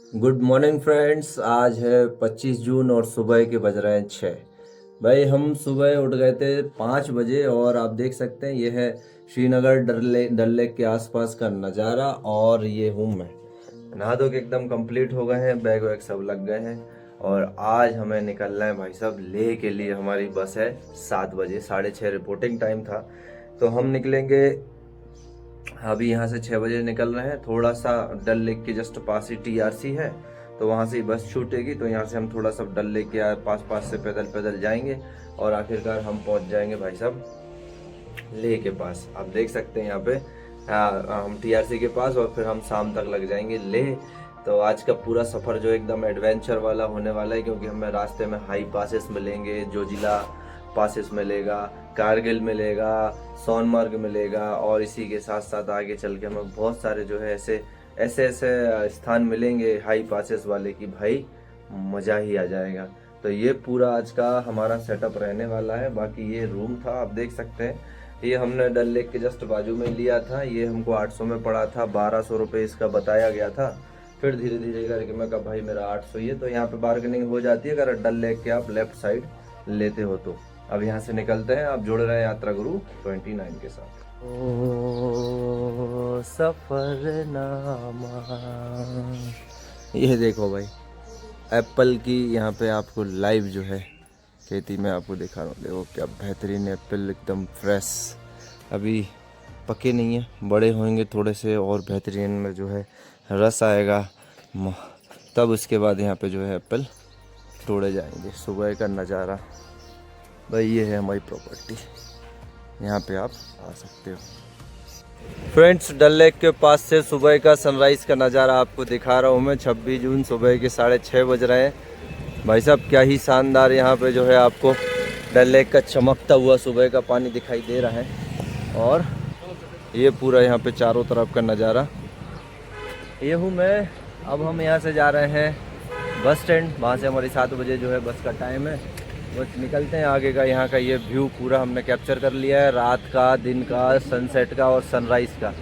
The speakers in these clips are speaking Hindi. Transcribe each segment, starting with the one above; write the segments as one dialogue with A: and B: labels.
A: Good morning friends. आज है 25 जून और सुबह के बज रहे हैं 6। भाई हम सुबह उठ गए थे 5 बजे और आप देख सकते हैं ये है श्रीनगर डल लेक के आसपास का नज़ारा। और ये हूँ मैं, नहा धो के एकदम कंप्लीट हो गए हैं, बैग वैग सब लग गए हैं और आज हमें निकलना है भाई साहब लेह के लिए। हमारी बस है 7 बजे, 6:30 रिपोर्टिंग टाइम था तो हम निकलेंगे अभी यहाँ से 6 बजे निकल रहे हैं। थोड़ा सा डल लेक के जस्ट पास ही टीआरसी है तो वहाँ से ही बस छूटेगी, तो यहाँ से हम थोड़ा सा डल लेक के पास पास से पैदल पैदल जाएंगे और आखिरकार हम पहुँच जाएंगे भाई साहब लेह के पास। आप देख सकते हैं यहाँ पे हम टीआरसी के पास और फिर हम शाम तक लग जाएंगे लेह। तो आज का पूरा सफ़र जो एकदम एडवेंचर वाला होने वाला है, क्योंकि हमें रास्ते में हाई पासेस मिलेंगे, जोजिला पासेस मिलेगा, कारगिल मिलेगा, सोनमर्ग मिलेगा और इसी के साथ साथ आगे चल के हमें बहुत सारे जो है ऐसे ऐसे ऐसे स्थान मिलेंगे हाई पासेस वाले कि भाई मज़ा ही आ जाएगा। तो ये पूरा आज का हमारा सेटअप रहने वाला है। बाकी ये रूम था, आप देख सकते हैं, ये हमने डल लेक के जस्ट बाजू में लिया था। ये हमको 800 में पड़ा था, 1200 रुपये इसका बताया गया था। फिर धीरे धीरे करके मैं कहा भाई मेरा 800 ही है, तो यहाँ पे बार्गेनिंग हो जाती है अगर डल लेक के आप लेफ्ट साइड लेते हो तो। अब यहाँ से निकलते हैं, आप जुड़ रहे हैं यात्रा गुरु 29 के साथ। ओ सफरनामा, ये देखो भाई एप्पल की यहाँ पे आपको लाइव जो है खेती में आपको दिखा रहा हूँ। देखो क्या बेहतरीन एप्पल, एकदम फ्रेश, अभी पके नहीं है, बड़े होंगे थोड़े से और बेहतरीन में जो है रस आएगा, तब उसके बाद यहाँ पे जो है एप्पल तोड़े जाएंगे। सुबह का नज़ारा भाई, ये है हमारी प्रॉपर्टी, यहाँ पे आप आ सकते हो। फ्रेंड्स, डल लेक के पास से सुबह का सनराइज़ का नज़ारा आपको दिखा रहा हूँ मैं। 26 जून सुबह के 6:30 बज रहे हैं भाई साहब। क्या ही शानदार यहाँ पे जो है आपको डल लेक का चमकता हुआ सुबह का पानी दिखाई दे रहा है और ये पूरा यहाँ पे चारों तरफ का नज़ारा। ये हूँ मैं। अब हम यहाँ से जा रहे हैं बस स्टैंड, वहाँ से हमारी 7 बजे जो है बस का टाइम है। बस निकलते हैं आगे का। यहाँ का ये व्यू पूरा हमने कैप्चर कर लिया है, रात का, दिन का, सनसेट का और सनराइज़ का।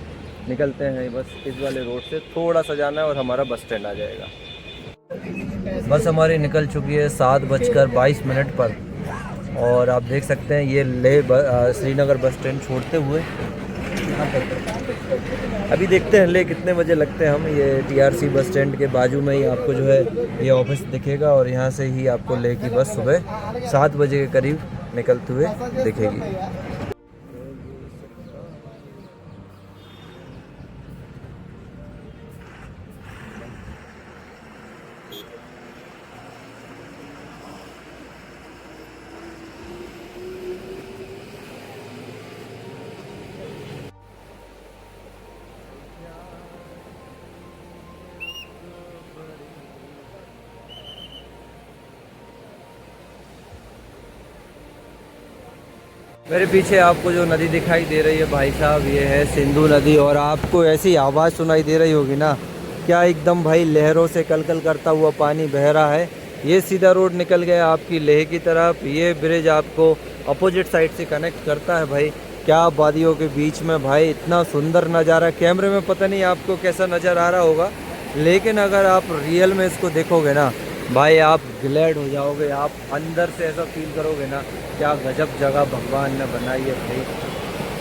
A: निकलते हैं बस इस वाले रोड से, थोड़ा सा जाना है और हमारा बस स्टैंड आ जाएगा। बस हमारी निकल चुकी है 7:22 पर और आप देख सकते हैं ये श्रीनगर बस स्टैंड छोड़ते हुए यहाँ पर। अभी देखते हैं ले कितने बजे लगते हैं हम। ये टीआरसी बस स्टैंड के बाजू में ही आपको जो है ये ऑफिस दिखेगा और यहाँ से ही आपको ले की बस सुबह 7 बजे के करीब निकलते हुए दिखेगी। मेरे पीछे आपको जो नदी दिखाई दे रही है भाई साहब, ये है सिंधु नदी। और आपको ऐसी आवाज़ सुनाई दे रही होगी ना, क्या एकदम भाई लहरों से कलकल करता हुआ पानी बह रहा है। ये सीधा रोड निकल गया आपकी लेह की तरफ। ये ब्रिज आपको अपोजिट साइड से कनेक्ट करता है भाई। क्या वादियों के बीच में भाई इतना सुंदर नज़ारा, कैमरे में पता नहीं आपको कैसा नज़र आ रहा होगा, लेकिन अगर आप रियल में इसको देखोगे ना भाई, आप ग्लैड हो जाओगे। आप अंदर से ऐसा फील करोगे ना, क्या गजब जगह भगवान ने बनाई है भाई,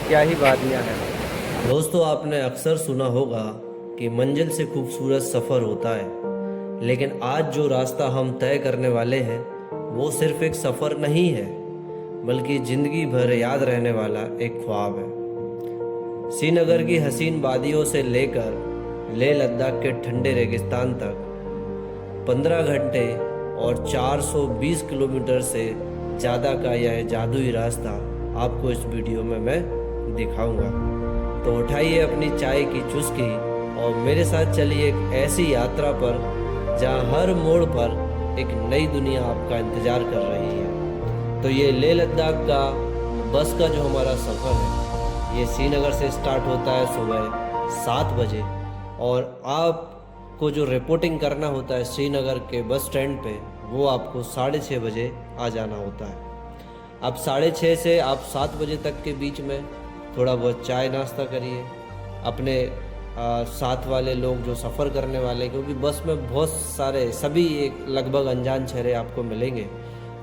A: क्या ही वादियाँ हैं।
B: दोस्तों, आपने अक्सर सुना होगा कि मंजिल से खूबसूरत सफ़र होता है, लेकिन आज जो रास्ता हम तय करने वाले हैं वो सिर्फ एक सफ़र नहीं है, बल्कि ज़िंदगी भर याद रहने वाला एक ख्वाब है। श्रीनगर की हसीन वादियों से लेकर लेह लद्दाख के ठंडे रेगिस्तान तक 15 घंटे और 420 किलोमीटर से ज़्यादा का यह जादुई रास्ता आपको इस वीडियो में मैं दिखाऊंगा। तो उठाइए अपनी चाय की चुस्की और मेरे साथ चलिए एक ऐसी यात्रा पर जहां हर मोड़ पर एक नई दुनिया आपका इंतज़ार कर रही है। तो ये लेह लद्दाख का बस का जो हमारा सफ़र है, ये श्रीनगर से स्टार्ट होता है सुबह 7 बजे और आपको जो रिपोर्टिंग करना होता है श्रीनगर के बस स्टैंड पे, वो आपको 6:30 बजे आ जाना होता है। अब 6:30 से आप 7 बजे तक के बीच में थोड़ा बहुत चाय नाश्ता करिए, अपने साथ वाले लोग जो सफ़र करने वाले, क्योंकि बस में बहुत सारे सभी एक लगभग अनजान चेहरे आपको मिलेंगे,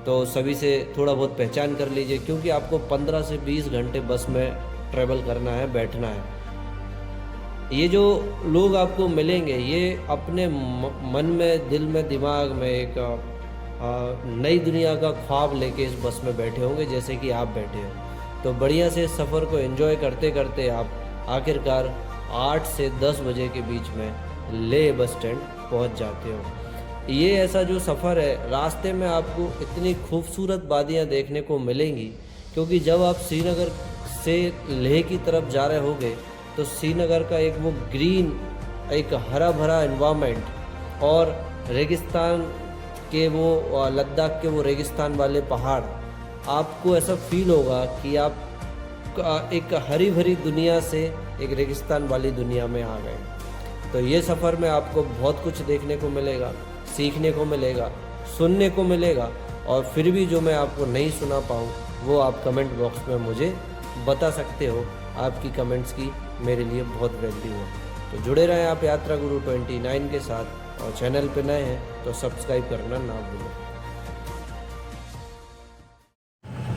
B: तो सभी से थोड़ा बहुत पहचान कर लीजिए, क्योंकि आपको 15 से 20 घंटे बस में ट्रैवल करना है, बैठना है। ये जो लोग आपको मिलेंगे ये अपने मन में, दिल में, दिमाग में एक नई दुनिया का ख्वाब लेके इस बस में बैठे होंगे, जैसे कि आप बैठे हो। तो बढ़िया से सफ़र को एंजॉय करते करते आप आखिरकार 8 से 10 बजे के बीच में लेह बस स्टैंड पहुंच जाते हो। ये ऐसा जो सफ़र है, रास्ते में आपको इतनी खूबसूरत वादियाँ देखने को मिलेंगी, क्योंकि जब आप श्रीनगर से लेह की तरफ जा रहे होगे तो श्रीनगर का एक वो ग्रीन, एक हरा भरा इन्वामेंट और रेगिस्तान के वो लद्दाख के वो रेगिस्तान वाले पहाड़, आपको ऐसा फील होगा कि आप एक हरी भरी दुनिया से एक रेगिस्तान वाली दुनिया में आ गए। तो ये सफ़र में आपको बहुत कुछ देखने को मिलेगा, सीखने को मिलेगा, सुनने को मिलेगा, और फिर भी जो मैं आपको नहीं सुना पाऊँ वो आप कमेंट बॉक्स में मुझे बता सकते हो। आपकी कमेंट्स की मेरे लिए बहुत वैल्यू है। तो जुड़े रहें आप यात्रा गुरु 29 के साथ, और चैनल पे नए हैं तो सब्सक्राइब करना ना भूलें।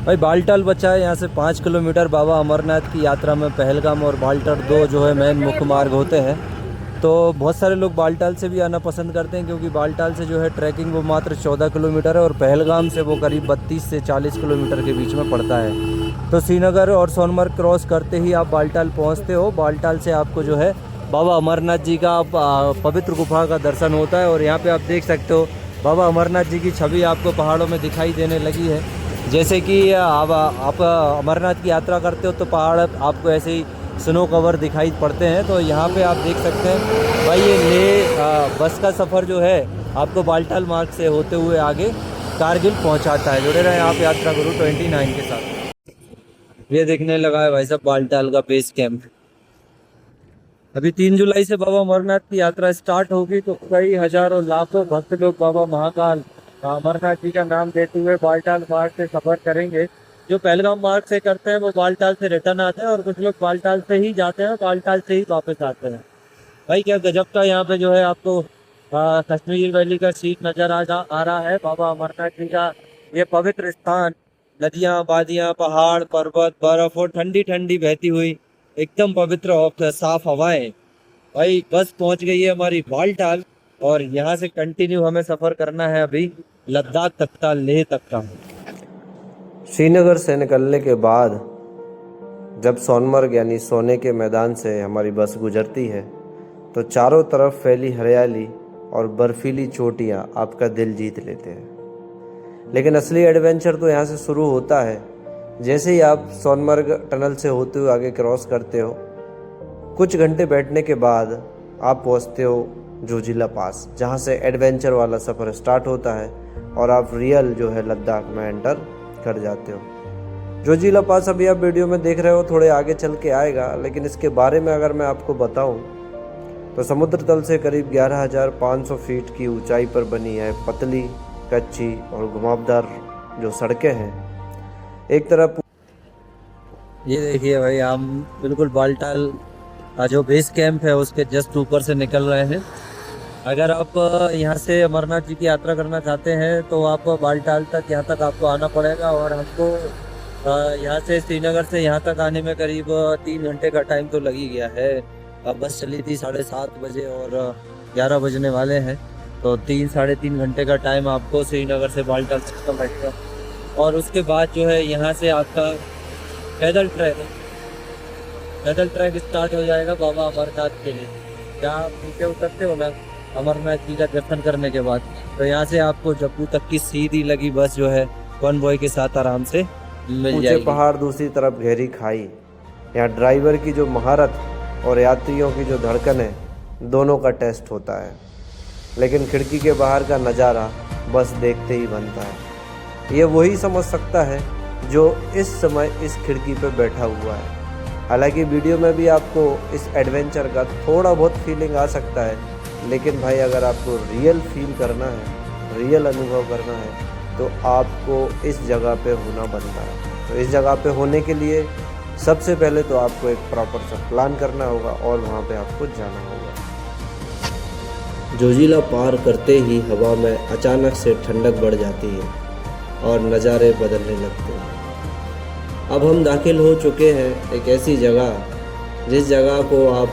A: भाई बालटाल बचा है यहाँ से 5 किलोमीटर बाबा अमरनाथ की यात्रा में। पहलगाम और बालटाल 2 जो है मेन मुख्य मार्ग होते हैं। तो बहुत सारे लोग बालटाल से भी आना पसंद करते हैं, क्योंकि बालटाल से जो है ट्रैकिंग वो मात्र 14 किलोमीटर है, और पहलगाम से वो करीब 32 से 40 किलोमीटर के बीच में पड़ता है। तो श्रीनगर और सोनमर्ग क्रॉस करते ही आप बालटाल पहुँचते हो। बालटाल से आपको जो है बाबा अमरनाथ जी का पवित्र गुफा का दर्शन होता है, और यहाँ पे आप देख सकते हो बाबा अमरनाथ जी की छवि आपको पहाड़ों में दिखाई देने लगी है। जैसे कि आप अमरनाथ की यात्रा करते हो तो पहाड़ आपको ऐसे ही स्नो कवर दिखाई पड़ते हैं। तो यहाँ पे आप देख सकते हैं भाई, ये लेह बस का सफ़र जो है आपको बालटाल मार्ग से होते हुए आगे कारगिल पहुँचाता है। जुड़े रहे आप यात्रा गुरु 29 के साथ। ये देखने लगा है भाई साहब बालटाल का बेस कैंप। अभी 3 जुलाई से बाबा अमरनाथ की यात्रा स्टार्ट होगी, तो कई हजारों लाखों भक्त लोग बाबा महाकाल अमरनाथ जी का नाम देते हुए बालटाल मार्ग से सफ़र करेंगे। जो पहलगाम मार्ग से करते हैं वो बालटाल से रिटर्न आते हैं, और कुछ लोग बालटाल से ही जाते हैं, बालटाल से ही वापस आते हैं। भाई क्या गजब का यहाँ पे जो है आपको कश्मीर वैली का सीन नज़र आ रहा है। बाबा अमरनाथ जी का ये पवित्र स्थान, नदियाँ, वादियाँ, पहाड़, पर्वत, बर्फ और ठंडी ठंडी बहती हुई एकदम पवित्र और साफ हवाएं। भाई बस पहुँच गई है हमारी बालटाल, और यहाँ से कंटिन्यू हमें सफ़र करना है अभी लद्दाख तक का, लेह तक का। श्रीनगर से निकलने के बाद जब सोनमर्ग यानी सोने के मैदान से हमारी बस गुजरती है, तो चारों तरफ फैली हरियाली और बर्फीली चोटियाँ आपका दिल जीत लेते हैं। लेकिन असली एडवेंचर तो यहाँ से शुरू होता है जैसे ही आप सोनमर्ग टनल से होते हुए आगे क्रॉस करते हो। कुछ घंटे बैठने के बाद आप पहुँचते हो जोजिला पास, जहाँ से एडवेंचर वाला सफ़र स्टार्ट होता है, और आप रियल जो है लद्दाख में एंटर कर जाते हो। जोजिला पास अभी आप वीडियो में देख रहे हो, थोड़े आगे चल के आएगा, लेकिन इसके बारे में अगर मैं आपको बताऊं तो समुद्र तल से करीब 11,500 फीट की ऊंचाई पर बनी है पतली, कच्ची और घुमावदार जो सड़कें हैं। एक तरफ ये देखिए भाई, हम बिल्कुल बालटाल का जो बेस कैंप है उसके जस्ट ऊपर से निकल रहे हैं। अगर आप यहाँ से अमरनाथ जी की यात्रा करना चाहते हैं तो आप बालटाल तक, यहाँ तक आपको आना पड़ेगा, और हमको यहाँ से श्रीनगर से यहाँ तक आने में करीब 3 घंटे का टाइम तो लग ही गया है। अब बस चली थी 7:30 बजे और 11 बजने वाले हैं, तो 3-3.5 घंटे का टाइम आपको श्रीनगर से बालटाल तक का बैठेगा। और उसके बाद जो है यहाँ से आपका पैदल ट्रैक स्टार्ट हो जाएगा बाबा अमरनाथ के लिए। जहाँ आप नीचे उतरते हो ना अमरनाथ जी का दर्शन करने के बाद, तो यहाँ से आपको जम्मू तक की सीधी लगी बस जो है कॉन्वॉय के साथ आराम से मिल जाएगी। पहाड़, दूसरी तरफ गहरी खाई। यहाँ ड्राइवर की जो महारत और यात्रियों की जो धड़कन है, दोनों का टेस्ट होता है। लेकिन खिड़की के बाहर का नज़ारा बस देखते ही बनता है। ये वही समझ सकता है जो इस समय इस खिड़की पर बैठा हुआ है। हालांकि वीडियो में भी आपको इस एडवेंचर का थोड़ा बहुत फीलिंग आ सकता है, लेकिन भाई अगर आपको रियल फील करना है, रियल अनुभव करना है, तो आपको इस जगह पे होना बनता है। तो इस जगह पे होने के लिए
B: सबसे पहले तो आपको एक प्रॉपर सा प्लान करना होगा और वहाँ पे आपको जाना होगा। जोजिला पार करते ही हवा में अचानक से ठंडक बढ़ जाती है और नज़ारे बदलने लगते हैं। अब हम दाखिल हो चुके हैं एक ऐसी जगह जिस जगह को आप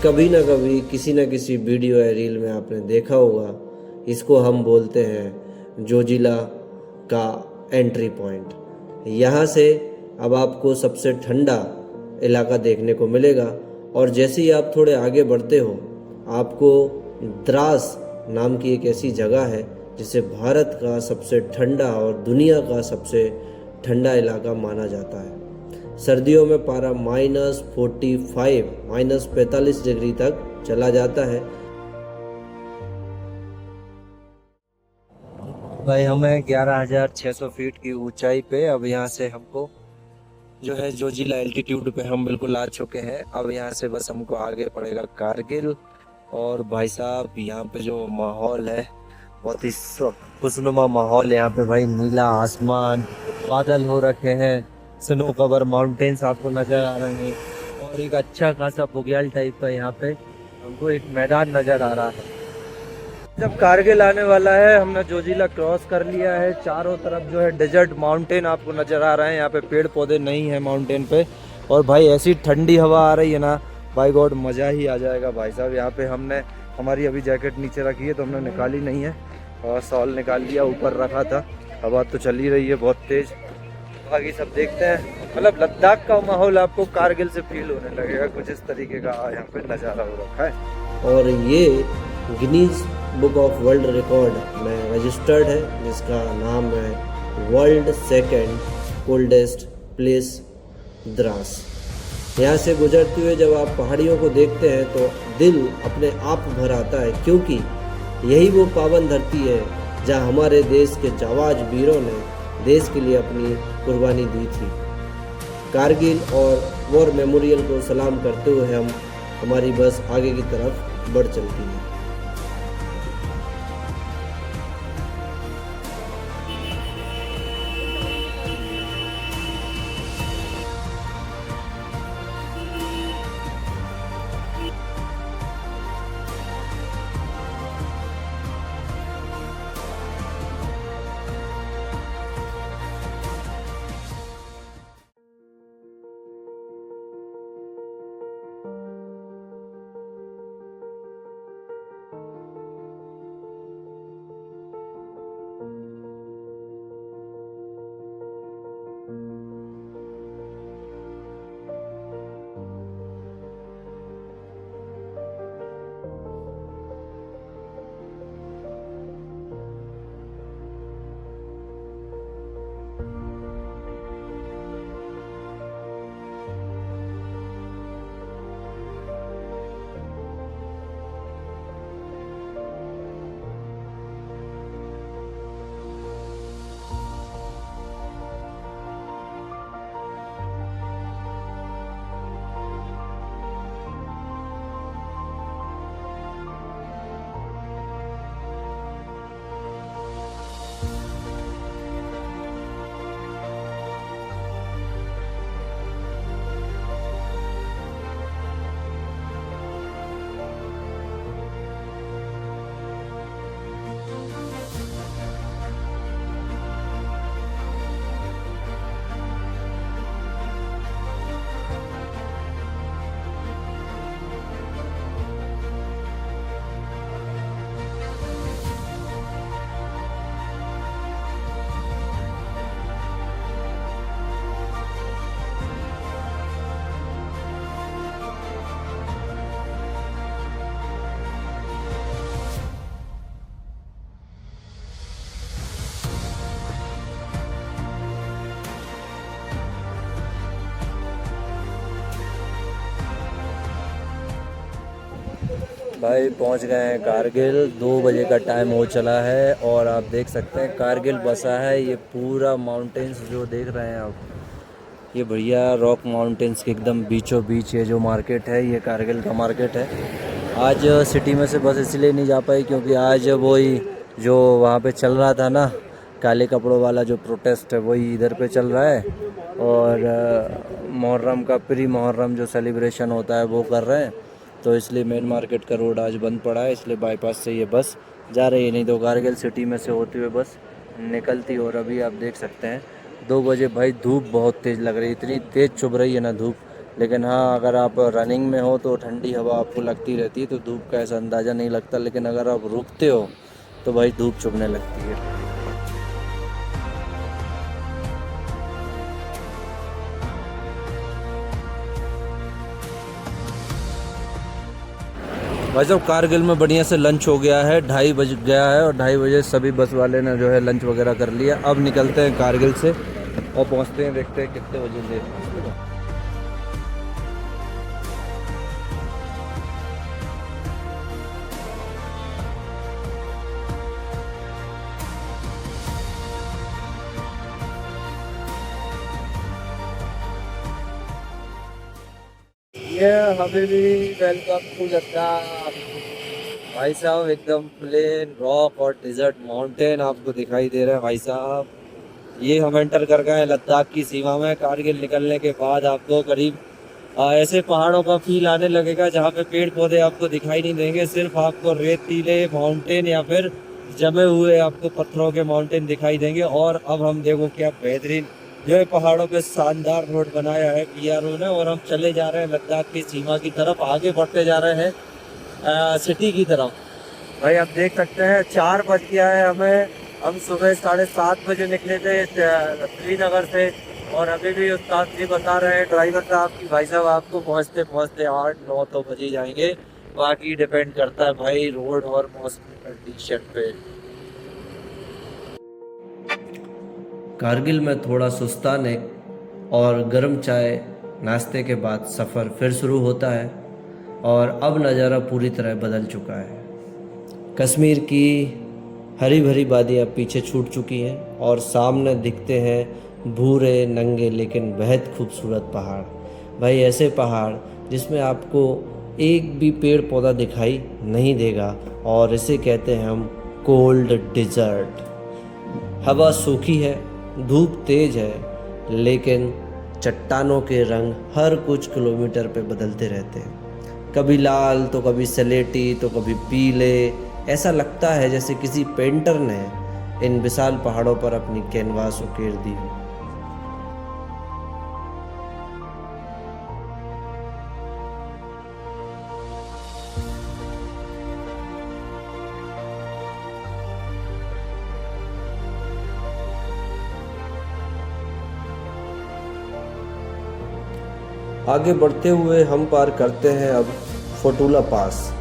B: कभी ना कभी किसी न किसी वीडियो या रील में आपने देखा होगा। इसको हम बोलते हैं जोजिला का एंट्री पॉइंट। यहाँ से अब आपको सबसे ठंडा इलाका देखने को मिलेगा और जैसे ही आप थोड़े आगे बढ़ते हो आपको द्रास नाम की एक ऐसी जगह है जिसे भारत का सबसे ठंडा और दुनिया का सबसे ठंडा इलाका माना जाता है। सर्दियों में पारा -45 -45 डिग्री तक चला जाता है। भाई हमें 11,600 फीट की ऊंचाई पे अब यहाँ से हमको जो है जोजिला एल्टीट्यूड पे हम बिल्कुल आ चुके हैं। अब यहाँ से बस हमको आगे पड़ेगा कारगिल। और भाई साहब यहाँ पे जो माहौल है बहुत ही खुशनुमा माहौल है। यहाँ पे भाई नीला आसमान, बादल हो रखे हैं, स्नो कवर माउंटेन्स आपको नज़र आ रहे हैं और एक अच्छा खासा बुग्याल टाइप का यहाँ पे हमको एक मैदान नज़र आ रहा है। जब कारगिल आने वाला है, हमने जोजिला क्रॉस कर लिया है। चारों तरफ जो है डेजर्ट माउंटेन आपको नज़र आ रहे हैं। यहाँ पे पेड़ पौधे नहीं है माउंटेन पे। और भाई ऐसी ठंडी हवा आ रही है ना, बाय गॉड मज़ा ही आ जाएगा भाई साहब। यहाँ पे हमने हमारी अभी जैकेट नीचे रखी है तो हमने निकाली नहीं है और शॉल निकाल लिया, ऊपर रखा था। हवा तो चल ही रही है बहुत तेज़। बाकी सब देखते हैं, मतलब लद्दाख का माहौल आपको कारगिल से फील होने लगेगा। कुछ इस तरीके का यहाँ पे नज़ारा हो रखा है। और ये Guinness book of world record में रजिस्टर्ड है, जिसका नाम है world second coldest place Dras. यहाँ से गुजरते हुए जब आप पहाड़ियों को देखते हैं तो दिल अपने आप भर आता है, क्योंकि यही वो पावन धरती है जहाँ हमारे देश के जाबाज वीरों ने देश के लिए अपनी कुर्बानी दी थी। कारगिल और वॉर मेमोरियल को सलाम करते हुए हम हमारी बस आगे की तरफ बढ़ चलती है। भाई पहुंच गए हैं कारगिल। 2 बजे का टाइम हो चला है और आप देख सकते हैं कारगिल बसा है। ये पूरा माउंटेन्स जो देख रहे हैं आप, ये बढ़िया रॉक माउंटेन्स के एकदम बीचों बीच ये जो मार्केट है, ये कारगिल का मार्केट है। आज सिटी में से बस इसलिए नहीं जा पाई क्योंकि आज वही जो वहाँ पे चल रहा था ना, काले कपड़ों वाला जो प्रोटेस्ट है, वही इधर पे चल रहा है।
A: और मुहर्रम का प्री मुहर्रम जो सेलिब्रेशन होता है वो कर रहे हैं, तो इसलिए मेन मार्केट का रोड आज बंद पड़ा है, इसलिए बाईपास से ये बस जा रही है, नहीं तो कारगिल सिटी में से होती हुए बस निकलती। और अभी आप देख सकते हैं 2 बजे भाई धूप बहुत तेज़ लग रही है, इतनी तेज़ चुभ रही है ना धूप। लेकिन हाँ, अगर आप रनिंग में हो तो ठंडी हवा आपको लगती रहती है, तो धूप का ऐसा अंदाज़ा नहीं लगता, लेकिन अगर आप रुकते हो तो भाई धूप चुभने लगती है। भाई साहब कारगिल में बढ़िया से लंच हो गया है, 2:30 बज गया है, और 2:30 बजे सभी बस वाले ने जो है लंच वगैरह कर लिया। अब निकलते हैं कारगिल से और पहुंचते हैं, देखते हैं कितने बजे से। ये हमें भी वेलकम टू लद्दाख। भाई साहब एकदम प्लेन रॉक और डिजर्ट माउंटेन आपको दिखाई दे रहा है भाई साहब। ये हम एंटर कर गए हैं लद्दाख की सीमा में। कारगिल निकलने के बाद आपको करीब ऐसे पहाड़ों का फील आने लगेगा जहाँ पे पेड़ पौधे आपको दिखाई नहीं देंगे, सिर्फ आपको रेतीले माउंटेन या फिर जमे हुए आपको पत्थरों के माउंटेन दिखाई देंगे। और अब हम देखो क्या बेहतरीन जो है पहाड़ों पे शानदार रोड बनाया है PRO ने, और हम चले जा रहे हैं लद्दाख की सीमा की तरफ, आगे बढ़ते जा रहे हैं सिटी की तरफ। भाई आप देख सकते हैं 4 बज गया है हमें। हम सुबह 7:30 बजे निकले थे श्रीनगर से, और अभी भी उस्ताद जी बता रहे हैं ड्राइवर साहब की भाई साहब आपको पहुंचते पहुंचते 8-9 तो बजे जाएंगे। बाकी डिपेंड करता है भाई रोड और मौसम कंडीशन पे।
B: कारगिल में थोड़ा सुस्ताने और गर्म चाय नाश्ते के बाद सफ़र फिर शुरू होता है, और अब नज़ारा पूरी तरह बदल चुका है। कश्मीर की हरी भरी वादियाँ पीछे छूट चुकी हैं, और सामने दिखते हैं भूरे नंगे लेकिन बेहद खूबसूरत पहाड़। भाई ऐसे पहाड़ जिसमें आपको एक भी पेड़ पौधा दिखाई नहीं देगा, और इसे कहते हैं हम कोल्ड डिज़र्ट। हवा सूखी है, धूप तेज है, लेकिन चट्टानों के रंग हर कुछ किलोमीटर पे बदलते रहते हैं, कभी लाल तो कभी सलेटी तो कभी पीले। ऐसा लगता है जैसे किसी पेंटर ने इन विशाल पहाड़ों पर अपनी कैनवास उकेर दी हो। आगे बढ़ते हुए हम पार करते हैं अब फोटुला पास,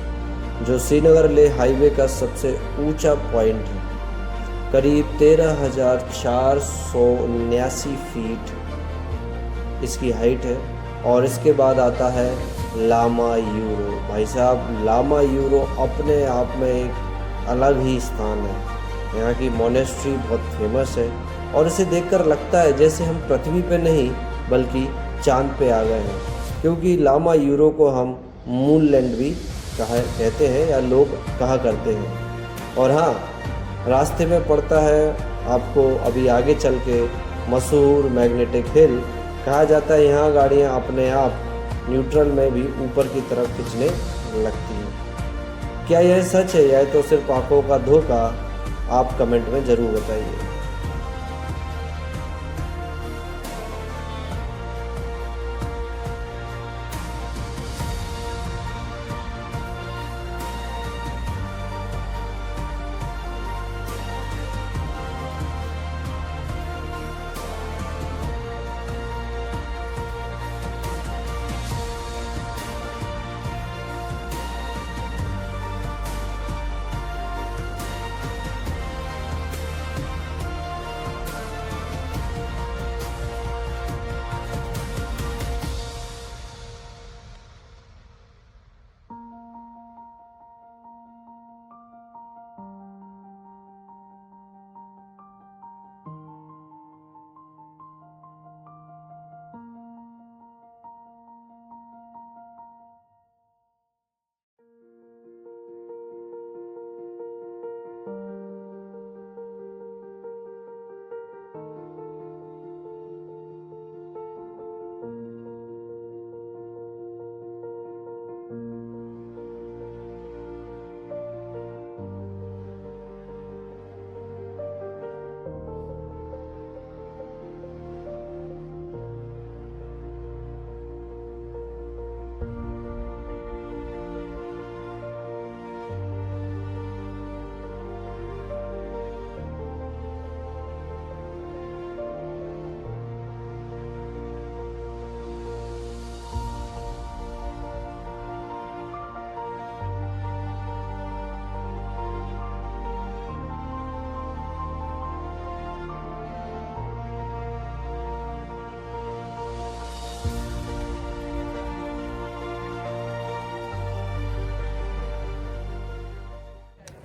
B: जो श्रीनगर लेह हाईवे का सबसे ऊंचा पॉइंट है। करीब 13,479 फीट इसकी हाइट है। और इसके बाद आता है लामा यूरो। भाई साहब लामा यूरो अपने आप में एक अलग ही स्थान है। यहाँ की मोनेस्ट्री बहुत फेमस है, और इसे देखकर लगता है जैसे हम पृथ्वी पे नहीं बल्कि चांद पे आ गए हैं, क्योंकि लामा यूरो को हम मून लैंड भी कहते हैं या लोग कहा करते हैं। और हाँ, रास्ते में पड़ता है आपको अभी आगे चल के मशहूर मैग्नेटिक हिल। कहा जाता है यहाँ गाड़ियाँ अपने आप न्यूट्रल में भी ऊपर की तरफ खींचने लगती हैं। क्या यह सच है या तो सिर्फ आंखों का धोखा? आप कमेंट में ज़रूर बताइए।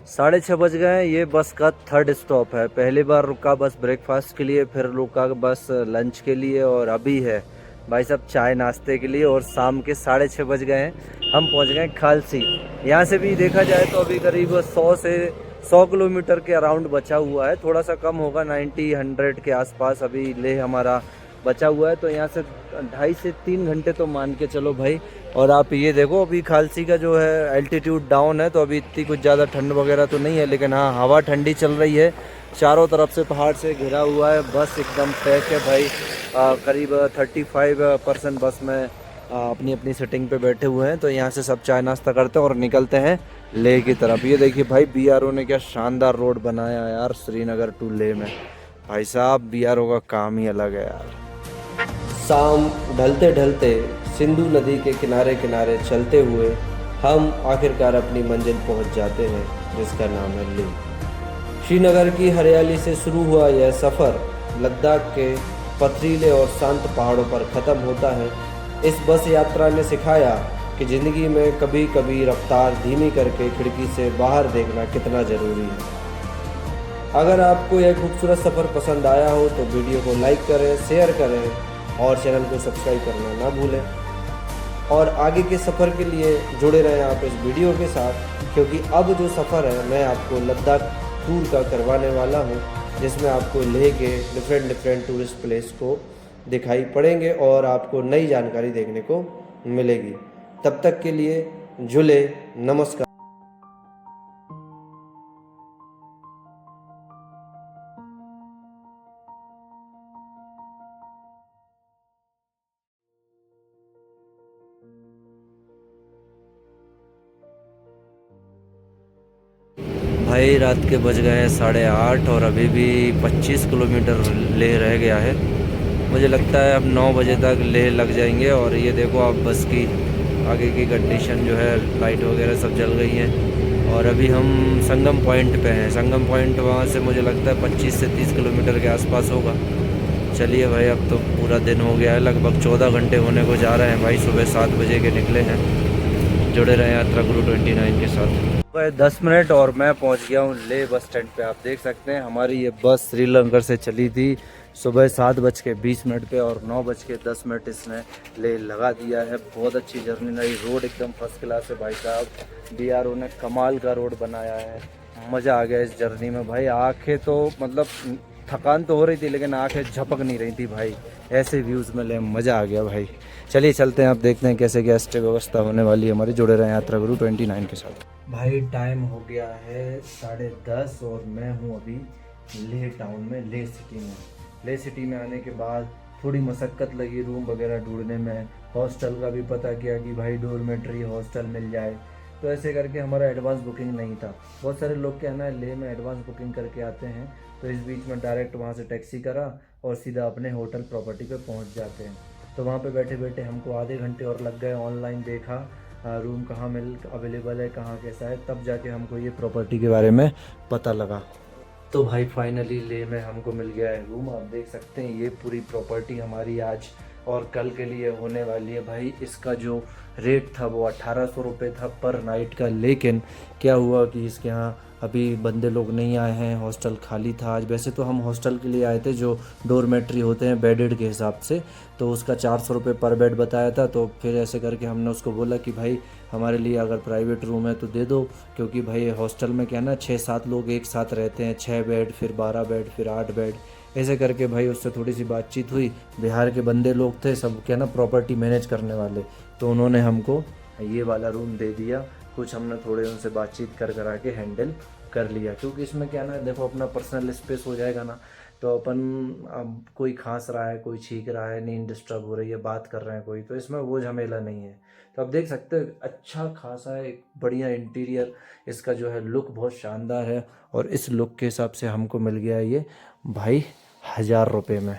A: 6:30 बज गए हैं। ये बस का 3rd स्टॉप है। पहली बार रुका बस ब्रेकफास्ट के लिए, फिर रुका बस लंच के लिए, और अभी है भाई साहब चाय नाश्ते के लिए। और शाम के 6:30 बज गए हैं, हम पहुंच गए खालसी। यहाँ से भी देखा जाए तो अभी करीब 100 किलोमीटर के अराउंड बचा हुआ है, थोड़ा सा कम होगा, 90-100 के आसपास अभी लेह हमारा बचा हुआ है। तो यहाँ से 2.5 से 3 घंटे तो मान के चलो भाई। और आप ये देखो अभी खालसी का जो है एल्टीट्यूड डाउन है, तो अभी इतनी कुछ ज़्यादा ठंड वगैरह तो नहीं है, लेकिन हाँ हवा ठंडी चल रही है। चारों तरफ से पहाड़ से घिरा हुआ है, बस एकदम पैक है भाई। करीब 35% बस में अपनी अपनी सिटिंग पे बैठे हुए हैं। तो यहाँ से सब चाय नाश्ता करते हैं और निकलते हैं लेह की तरफ। ये देखिए भाई BRO ने क्या शानदार रोड बनाया है यार, श्रीनगर टू लेह में। भाई साहब BRO का काम ही अलग है यार।
B: शाम ढलते ढलते सिंधु नदी के किनारे किनारे चलते हुए हम आखिरकार अपनी मंजिल पहुंच जाते हैं, जिसका नाम है लेह। श्रीनगर की हरियाली से शुरू हुआ यह सफ़र लद्दाख के पथरीले और शांत पहाड़ों पर ख़त्म होता है। इस बस यात्रा ने सिखाया कि ज़िंदगी में कभी कभी रफ्तार धीमी करके खिड़की से बाहर देखना कितना ज़रूरी है। अगर आपको यह खूबसूरत सफ़र पसंद आया हो तो वीडियो को लाइक करें, शेयर करें और चैनल को सब्सक्राइब करना ना भूलें। और आगे के सफ़र के लिए जुड़े रहें आप इस वीडियो के साथ, क्योंकि अब जो सफ़र है मैं आपको लद्दाख टूर का करवाने वाला हूँ, जिसमें आपको लेह के डिफरेंट टूरिस्ट प्लेस को दिखाई पड़ेंगे और आपको नई जानकारी देखने को मिलेगी। तब तक के लिए जुले, नमस्कार।
A: भाई रात के बज गए हैं 8:30 और अभी भी 25 किलोमीटर लेह रह गया है। मुझे लगता है अब 9 बजे तक लेह लग जाएंगे। और ये देखो आप बस की आगे की कंडीशन जो है, लाइट वगैरह सब जल गई हैं। और अभी हम संगम पॉइंट पे हैं। संगम पॉइंट वहाँ से मुझे लगता है 25 से 30 किलोमीटर के आसपास होगा। चलिए भाई, अब तो पूरा दिन हो गया है, लगभग 14 घंटे होने को जा रहे हैं भाई। सुबह 7 बजे के निकले हैं। जुड़े रहे यात्रा गुरु 29 के साथ। 10 मिनट और मैं पहुंच गया हूं लेह बस स्टैंड पे। आप देख सकते हैं हमारी ये बस श्रीनगर से चली थी सुबह 7:20 पे, और 9:10 इसने लेह लगा दिया है। बहुत अच्छी जर्नी रही, रोड एकदम फर्स्ट क्लास है भाई साहब। BRO ने कमाल का रोड बनाया है, मज़ा आ गया इस जर्नी में भाई। आंखें तो मतलब थकान तो हो रही थी, लेकिन आंखें झपक नहीं रही थी भाई। ऐसे व्यूज़ में ले मज़ा आ गया भाई। चलिए चलते हैं, आप देखते हैं कैसे क्या स्टे व्यवस्था होने वाली है हमारी। जुड़े रहे यात्रा गुरु 29 के साथ। भाई टाइम हो गया है 10:30 और मैं हूँ अभी लेह टाउन में, लेह सिटी में। लेह सिटी में आने के बाद थोड़ी मशक्क़त लगी रूम वगैरह ढूंढने में। हॉस्टल का भी पता किया कि भाई डोरमेट्री हॉस्टल मिल जाए, तो ऐसे करके हमारा एडवांस बुकिंग नहीं था। बहुत सारे लोग क्या है ना, लेह में एडवांस बुकिंग करके आते हैं, तो इस बीच में डायरेक्ट वहाँ से टैक्सी करा और सीधा अपने होटल प्रॉपर्टी पे पहुँच जाते हैं। तो वहाँ पे बैठे बैठे हमको आधे घंटे और लग गए। ऑनलाइन देखा रूम कहाँ अवेलेबल है, कहाँ कैसा है, तब जाके हमको ये प्रॉपर्टी के बारे में पता लगा। तो भाई फाइनली लेह में हमको मिल गया है रूम। आप देख सकते हैं ये पूरी प्रॉपर्टी हमारी आज और कल के लिए होने वाली है भाई। इसका जो रेट था वो 1800 रुपये था पर नाइट का, लेकिन क्या हुआ कि इसके यहाँ अभी बंदे लोग नहीं आए हैं, हॉस्टल खाली था आज। वैसे तो हम हॉस्टल के लिए आए थे जो डोरमेट्री होते हैं बेडेड के हिसाब से, तो उसका 400 रुपये पर बेड बताया था। तो फिर ऐसे करके हमने उसको बोला कि भाई हमारे लिए अगर प्राइवेट रूम है तो दे दो, क्योंकि भाई हॉस्टल में क्या ना 6-7 लोग एक साथ रहते हैं, 6 बेड फिर 12 बेड फिर 8 बेड, ऐसे करके भाई उससे थोड़ी सी बातचीत हुई। बिहार के बंदे लोग थे सब, क्या ना प्रॉपर्टी मैनेज करने वाले, तो उन्होंने हमको ये वाला रूम दे दिया। कुछ हमने थोड़े उनसे बातचीत करा के हैंडल कर लिया, क्योंकि इसमें क्या ना देखो अपना पर्सनल स्पेस हो जाएगा ना, तो अपन अब कोई खांस रहा है, कोई छींक रहा है, नींद डिस्टर्ब हो रही है, बात कर रहे हैं कोई, तो इसमें वो झमेला नहीं है। तो आप देख सकते हैं अच्छा खासा है, एक बढ़िया इंटीरियर, इसका जो है लुक बहुत शानदार है। और इस लुक के हिसाब से हमको मिल गया ये भाई 1000 रुपये में।